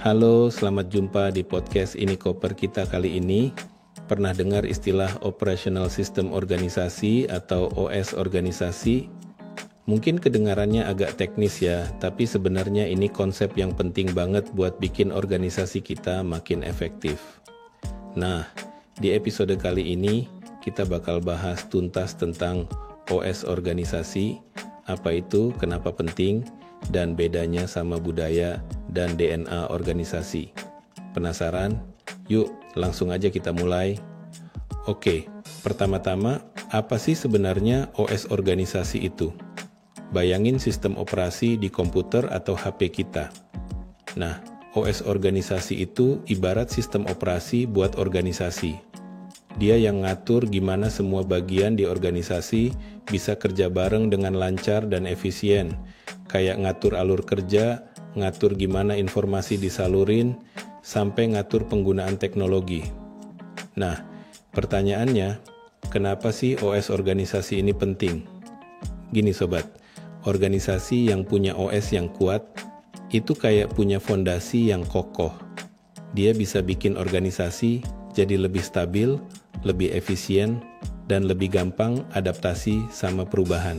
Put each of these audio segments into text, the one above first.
Halo, selamat jumpa di podcast Ini Koper kita kali ini. Pernah dengar istilah Operational System Organisasi atau OS organisasi? Mungkin kedengarannya agak teknis ya, tapi sebenarnya ini konsep yang penting banget buat bikin organisasi kita makin efektif. Nah, di episode kali ini kita bakal bahas tuntas tentang OS organisasi, apa itu, kenapa penting, dan bedanya sama budaya dan DNA organisasi. Penasaran? Yuk, langsung aja kita mulai. Oke, pertama-tama, apa sih sebenarnya OS organisasi itu? Bayangin sistem operasi di komputer atau HP kita. Nah, OS organisasi itu ibarat sistem operasi buat organisasi. Dia yang ngatur gimana semua bagian di organisasi bisa kerja bareng dengan lancar dan efisien, kayak ngatur alur kerja, ngatur gimana informasi disalurin, sampai ngatur penggunaan teknologi. Nah, pertanyaannya, kenapa sih OS organisasi ini penting? Gini sobat, organisasi yang punya OS yang kuat, itu kayak punya fondasi yang kokoh. Dia bisa bikin organisasi jadi lebih stabil, lebih efisien, dan lebih gampang adaptasi sama perubahan.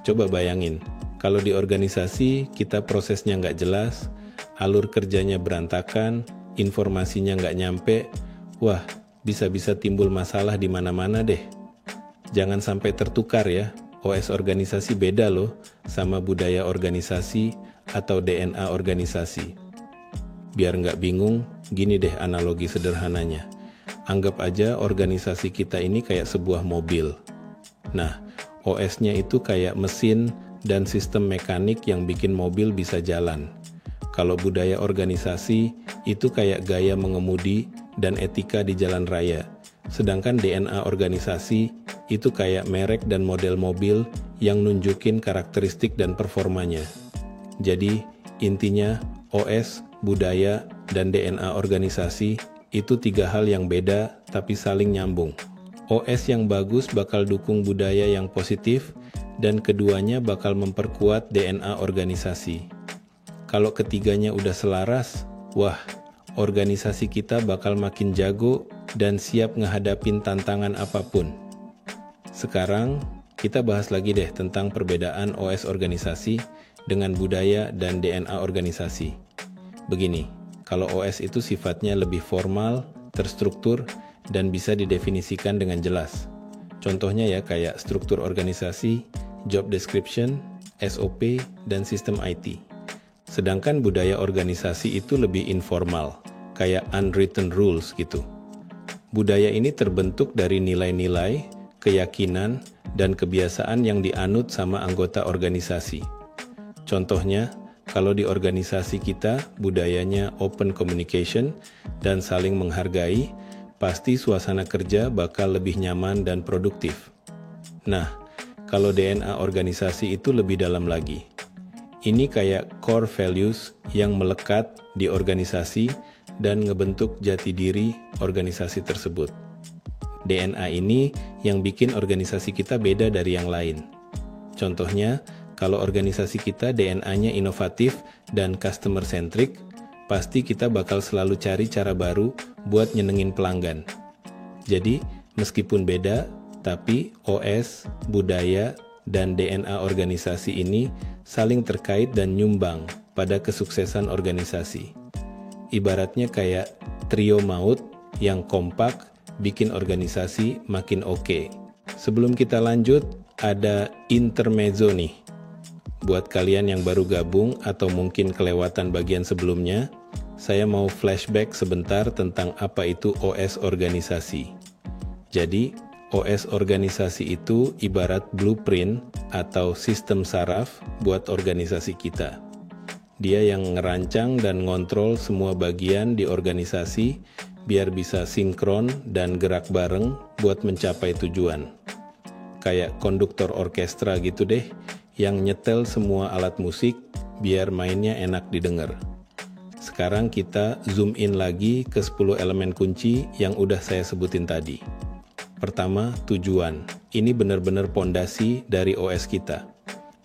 Coba bayangin, kalau di organisasi kita prosesnya nggak jelas, alur kerjanya berantakan, informasinya nggak nyampe, wah bisa-bisa timbul masalah di mana-mana deh. Jangan sampai tertukar ya, OS organisasi beda loh sama budaya organisasi atau DNA organisasi. Biar nggak bingung, gini deh analogi sederhananya. Anggap aja organisasi kita ini kayak sebuah mobil. Nah, OS-nya itu kayak mesin dan sistem mekanik yang bikin mobil bisa jalan. Kalau budaya organisasi itu kayak gaya mengemudi dan etika di jalan raya. Sedangkan DNA organisasi itu kayak merek dan model mobil yang nunjukin karakteristik dan performanya. Jadi, intinya OS, budaya, dan DNA organisasi itu 3 hal yang beda tapi saling nyambung. OS yang bagus bakal dukung budaya yang positif dan keduanya bakal memperkuat DNA organisasi. Kalau ketiganya udah selaras, wah, organisasi kita bakal makin jago dan siap ngehadapin tantangan apapun. Sekarang, kita bahas lagi deh tentang perbedaan OS organisasi dengan budaya dan DNA organisasi. Begini, kalau OS itu sifatnya lebih formal, terstruktur, dan bisa didefinisikan dengan jelas. Contohnya ya kayak struktur organisasi, job description, SOP, dan sistem IT. Sedangkan budaya organisasi itu lebih informal, kayak unwritten rules gitu. Budaya ini terbentuk dari nilai-nilai, keyakinan, dan kebiasaan yang dianut sama anggota organisasi. Contohnya, kalau di organisasi kita budayanya open communication dan saling menghargai, pasti suasana kerja bakal lebih nyaman dan produktif. Nah, kalau DNA organisasi itu lebih dalam lagi. Ini kayak core values yang melekat di organisasi dan ngebentuk jati diri organisasi tersebut. DNA ini yang bikin organisasi kita beda dari yang lain. Contohnya, kalau organisasi kita DNA-nya inovatif dan customer centric, pasti kita bakal selalu cari cara baru buat nyenengin pelanggan. Jadi, meskipun beda, tapi OS, budaya, dan DNA organisasi ini saling terkait dan nyumbang pada kesuksesan organisasi. Ibaratnya kayak trio maut yang kompak bikin organisasi makin oke. Sebelum kita lanjut, ada intermezzo nih. Buat kalian yang baru gabung atau mungkin kelewatan bagian sebelumnya, saya mau flashback sebentar tentang apa itu OS organisasi. Jadi, OS organisasi itu ibarat blueprint atau sistem saraf buat organisasi kita. Dia yang ngerancang dan ngontrol semua bagian di organisasi biar bisa sinkron dan gerak bareng buat mencapai tujuan. Kayak konduktor orkestra gitu deh, yang nyetel semua alat musik biar mainnya enak didengar. Sekarang kita zoom in lagi ke 10 elemen kunci yang udah saya sebutin tadi. Pertama, tujuan. Ini benar-benar pondasi dari OS kita.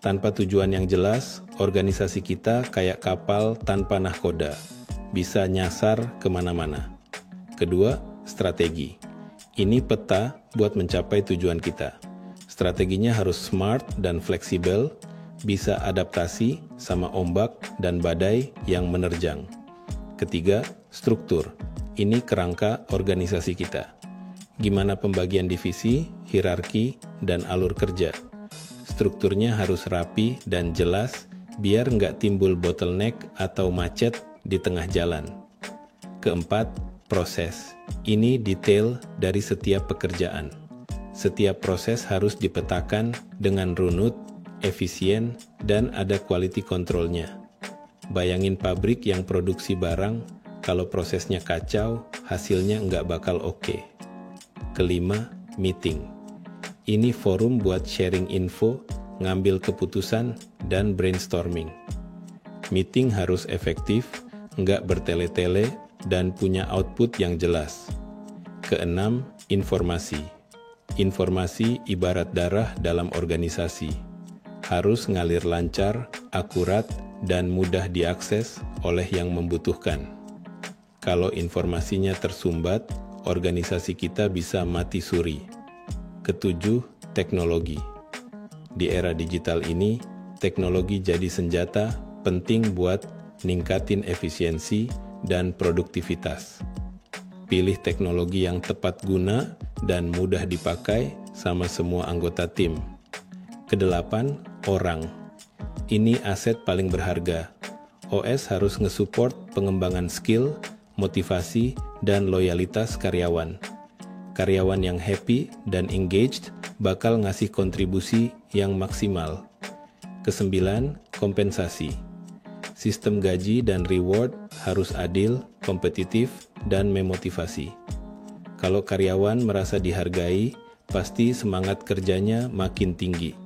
Tanpa tujuan yang jelas, organisasi kita kayak kapal tanpa nahkoda. bisa nyasar kemana-mana. Kedua, strategi. Ini peta buat mencapai tujuan kita. Strateginya harus smart dan fleksibel, bisa adaptasi sama ombak dan badai yang menerjang. Ketiga, struktur. Ini kerangka organisasi kita. Gimana pembagian divisi, hierarki, dan alur kerja. Strukturnya harus rapi dan jelas, biar nggak timbul bottleneck atau macet di tengah jalan. Keempat, proses. Ini detail dari setiap pekerjaan. Setiap proses harus dipetakan dengan runut, efisien, dan ada quality control-nya. Bayangin pabrik yang produksi barang, kalau prosesnya kacau, hasilnya nggak bakal oke. Kelima, meeting. Ini forum buat sharing info, ngambil keputusan, dan brainstorming. Meeting harus efektif, nggak bertele-tele, dan punya output yang jelas. Keenam, informasi. Informasi ibarat darah dalam organisasi. Harus ngalir lancar, akurat, dan mudah diakses oleh yang membutuhkan. Kalau informasinya tersumbat, organisasi kita bisa mati suri. Ketujuh, teknologi. Di era digital ini, teknologi jadi senjata penting buat ningkatin efisiensi dan produktivitas. Pilih teknologi yang tepat guna dan mudah dipakai sama semua anggota tim. Kedelapan, orang. Ini aset paling berharga. OS harus nge-support pengembangan skill, motivasi, dan loyalitas karyawan. Karyawan yang happy dan engaged bakal ngasih kontribusi yang maksimal. Kesembilan, kompensasi. Sistem gaji dan reward harus adil, kompetitif, dan memotivasi. Kalau karyawan merasa dihargai, pasti semangat kerjanya makin tinggi.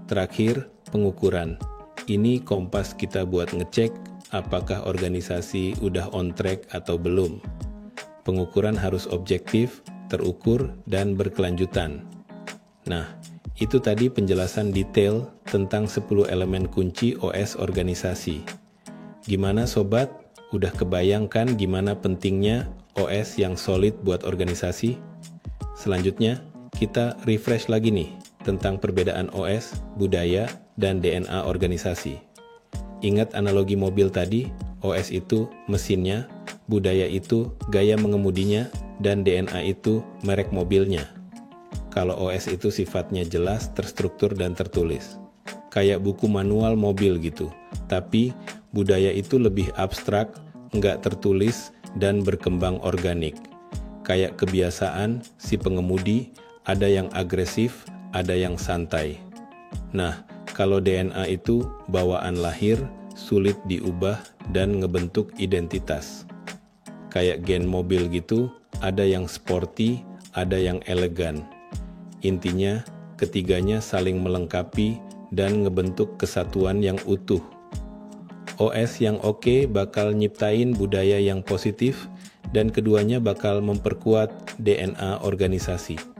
Terakhir, pengukuran. Ini kompas kita buat ngecek apakah organisasi udah on track atau belum. Pengukuran harus objektif, terukur, dan berkelanjutan. Nah, itu tadi penjelasan detail tentang 10 elemen kunci OS organisasi. Gimana sobat? Udah kebayangkan gimana pentingnya OS yang solid buat organisasi? Selanjutnya, kita refresh lagi nih tentang perbedaan OS, budaya, dan DNA organisasi. Ingat analogi mobil tadi, OS itu mesinnya, budaya itu gaya mengemudinya, dan DNA itu merek mobilnya. Kalau OS itu sifatnya jelas, terstruktur, dan tertulis. Kayak buku manual mobil gitu. Tapi budaya itu lebih abstrak, nggak tertulis, dan berkembang organik. Kayak kebiasaan si pengemudi, ada yang agresif, ada yang santai. Nah, kalau DNA itu bawaan lahir, sulit diubah dan ngebentuk identitas. Kayak gen mobil gitu, ada yang sporty, ada yang elegan. Intinya, ketiganya saling melengkapi dan ngebentuk kesatuan yang utuh. OS yang oke bakal nyiptain budaya yang positif dan keduanya bakal memperkuat DNA organisasi.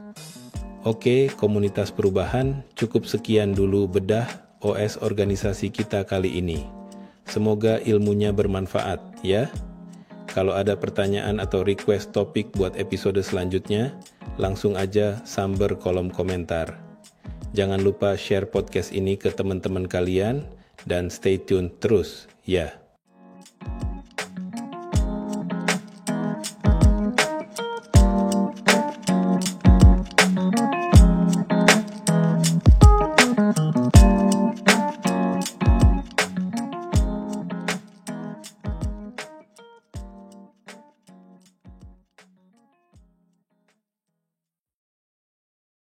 Oke, komunitas perubahan, cukup sekian dulu bedah OS organisasi kita kali ini. Semoga ilmunya bermanfaat ya. Kalau ada pertanyaan atau request topik buat episode selanjutnya, langsung aja samber kolom komentar. Jangan lupa share podcast ini ke teman-teman kalian dan stay tune terus ya.